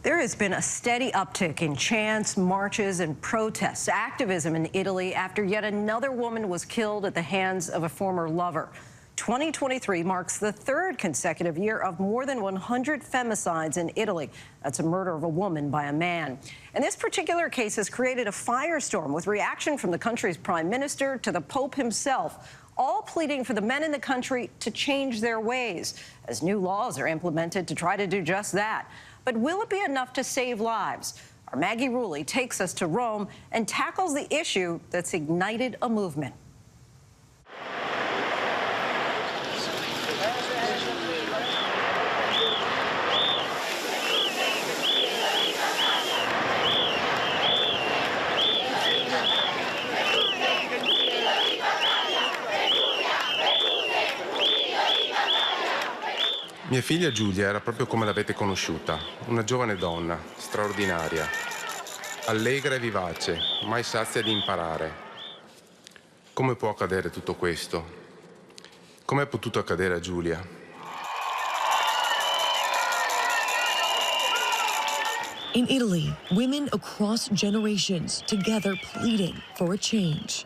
There has been a steady uptick in chants, marches, and protests, activism in Italy after yet another woman was killed at the hands of a former lover. 2023 marks the third consecutive year of more than 100 femicides in Italy. That's a murder of a woman by a man. And this particular case has created a firestorm with reaction from the country's prime minister to the Pope himself, all pleading for the men in the country to change their ways as new laws are implemented to try to do just that. But will it be enough to save lives? Our Maggie Rulli takes us to Rome and tackles the issue that's ignited a movement. Mia figlia Giulia era proprio come l'avete conosciuta, una giovane donna, straordinaria, allegra e vivace, mai sazia di imparare. Come può accadere tutto questo? Com'è potuto accadere a Giulia? In Italy, women across generations together pleading for a change.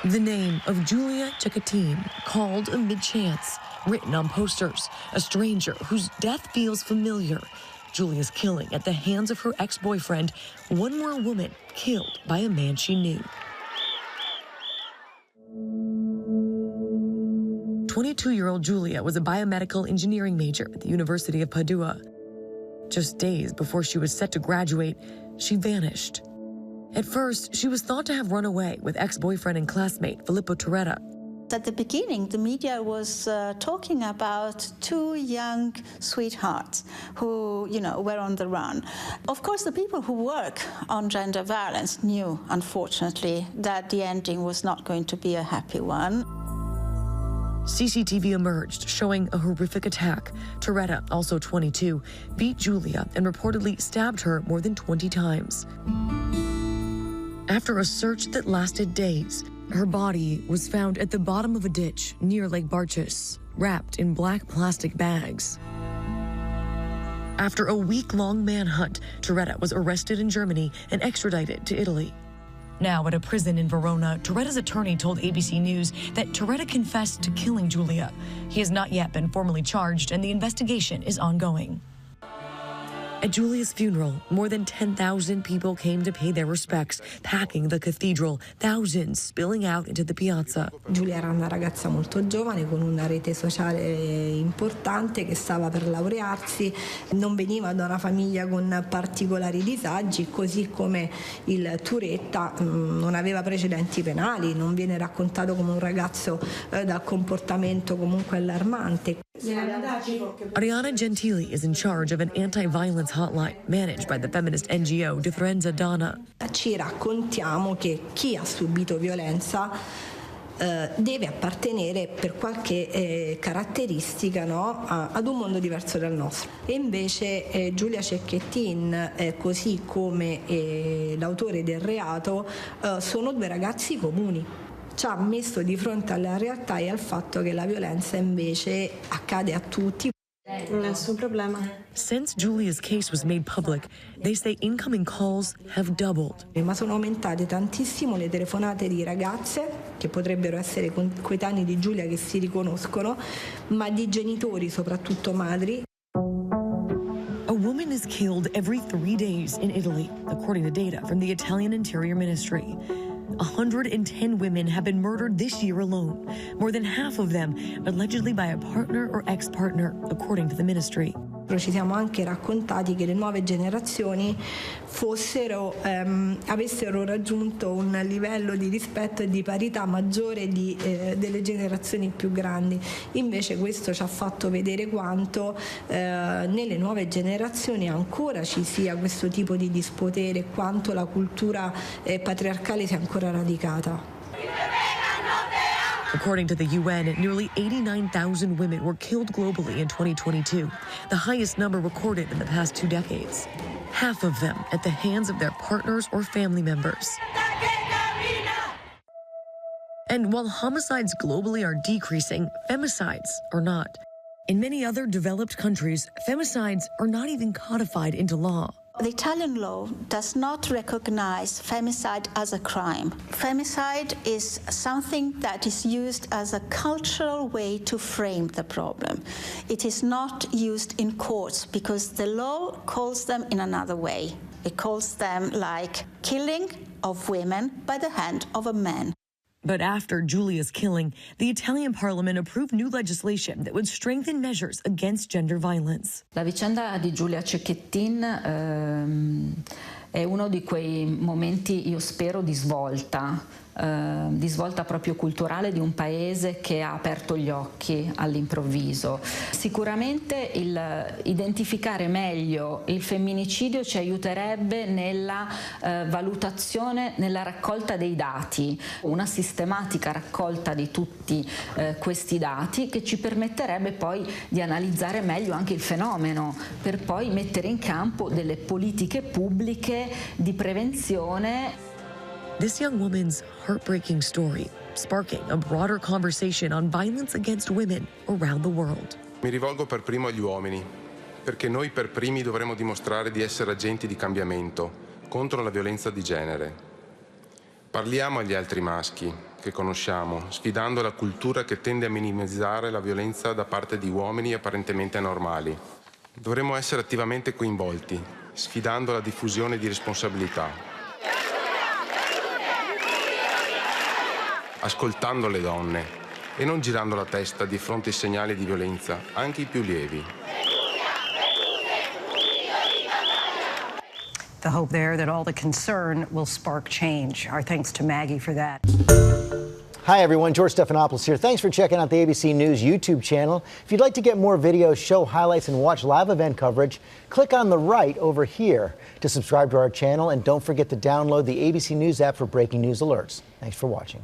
The name of Giulia Cecchettin, called amid chants, written on posters, a stranger whose death feels familiar. Giulia's killing at the hands of her ex-boyfriend, one more woman killed by a man she knew. 22-year-old Giulia was a biomedical engineering major at the University of Padua. Just days before she was set to graduate, she vanished. At first, she was thought to have run away with ex-boyfriend and classmate Filippo Turetta. At the beginning, the media was talking about two young sweethearts who, were on the run. Of course, the people who work on gender violence knew, unfortunately, that the ending was not going to be a happy one. CCTV emerged, showing a horrific attack. Turetta, also 22, beat Giulia and reportedly stabbed her more than 20 times. After a search that lasted days, her body was found at the bottom of a ditch near Lake Barchis, wrapped in black plastic bags. After a week-long manhunt, Turetta was arrested in Germany and extradited to Italy. Now at a prison in Verona, Turetta's attorney told ABC News that Turetta confessed to killing Giulia. He has not yet been formally charged, and the investigation is ongoing. At Giulia's funeral, more than 10,000 people came to pay their respects, packing the cathedral, thousands spilling out into the piazza. Giulia era una ragazza molto giovane con una rete sociale importante che stava per laurearsi, non veniva da una famiglia con particolari disagi, così come il Turetta non aveva precedenti penali, non viene raccontato come un ragazzo dal comportamento comunque allarmante. Ariana Gentili is in charge of an anti-violence hotline managed by the feminist NGO Differenza Donna. Ci raccontiamo che chi ha subito violenza deve appartenere per qualche caratteristica ad un mondo diverso dal nostro. E invece Giulia Cecchettin, così come l'autore del reato, sono due ragazzi comuni. Ci ha messo di fronte alla realtà e al fatto che la violenza invece accade a tutti. Nessun problema. Since Giulia's case was made public, they say incoming calls have doubled. Ma sono aumentate tantissimo le telefonate di ragazze che potrebbero essere coetanei di Giulia che si riconoscono, ma di genitori, soprattutto madri. A woman is killed every 3 days in Italy, according to data from the Italian Interior Ministry. 110 women have been murdered this year alone, more than half of them allegedly by a partner or ex-partner, according to the ministry. Ci siamo anche raccontati che le nuove generazioni avessero raggiunto un livello di rispetto e di parità maggiore delle generazioni più grandi. Invece questo ci ha fatto vedere quanto nelle nuove generazioni ancora ci sia questo tipo di dispotere, quanto la cultura patriarcale sia ancora radicata. According to the UN, nearly 89,000 women were killed globally in 2022, the highest number recorded in the past 2 decades. Half of them at the hands of their partners or family members. And while homicides globally are decreasing, femicides are not. In many other developed countries, femicides are not even codified into law. The Italian law does not recognize femicide as a crime. Femicide is something that is used as a cultural way to frame the problem. It is not used in courts because the law calls them in another way. It calls them like killing of women by the hand of a man. But after Giulia's killing, the Italian parliament approved new legislation that would strengthen measures against gender violence. La vicenda di Giulia Cecchettin è uno di quei momenti, io spero, di svolta proprio culturale di un paese che ha aperto gli occhi all'improvviso. Sicuramente identificare meglio il femminicidio ci aiuterebbe nella valutazione, nella raccolta dei dati, una sistematica raccolta di tutti questi dati che ci permetterebbe poi di analizzare meglio anche il fenomeno, per poi mettere in campo delle politiche pubbliche di prevenzione. This young woman's heartbreaking story, sparking a broader conversation on violence against women around the world. Mi rivolgo per primo agli uomini, perché noi per primi dovremo dimostrare di essere agenti di cambiamento contro la violenza di genere. Parliamo agli altri maschi che conosciamo, sfidando la cultura che tende a minimizzare la violenza da parte di uomini apparentemente normali. Dovremo essere attivamente coinvolti, sfidando la diffusione di responsabilità. Ascoltando le donne e non girando la testa di fronte ai segnali di violenza, anche i più lievi. The hope there that all the concern will spark change. Our thanks to Maggie for that. Hi, everyone. George Stephanopoulos here. Thanks for checking out the ABC News YouTube channel. If you'd like to get more videos, show highlights, and watch live event coverage, click on the right over here to subscribe to our channel. And don't forget to download the ABC News app for breaking news alerts. Thanks for watching.